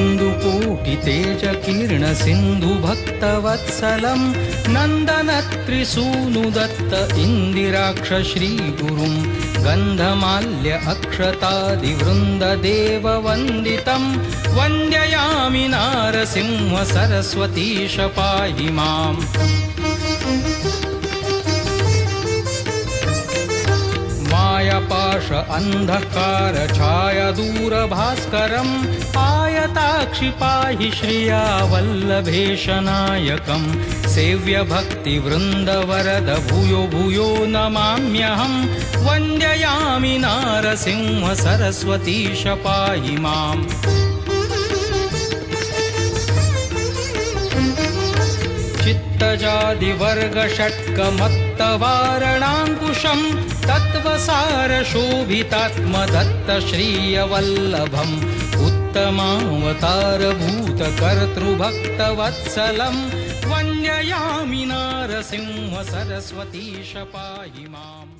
बिन्दुकोटितेजकीर्णसिन्धुभक्तवत्सलं नन्दनत्रिसूनुदत्त इन्दिराक्ष श्रीगुरुं गन्धमाल्य अक्षतादिवृन्ददेववन्दितं वन्द्ययामि नारसिंह सरस्वतीश पाहि माम्। मायापाश अन्धकार छाया दूरभास्करम् आयताक्षि पाहि श्रिया वल्लभेश नायकम् सेव्य भक्तिवृन्दवरद भूयो भूयो नमाम्यहम् वन्द्ययामि नारसिंह सरस्वतीश पाहि माम्। चित्तजादिवर्गषट्कमत्तवारणाङ्कुशं तत्त्वसारशोभितात्मदत्त श्रीयवल्लभम् उत्तमावतारभूतकर्तृभक्तवत्सलं वन्द्ययामि नारसिंह सरस्वतीश पाहि माम्।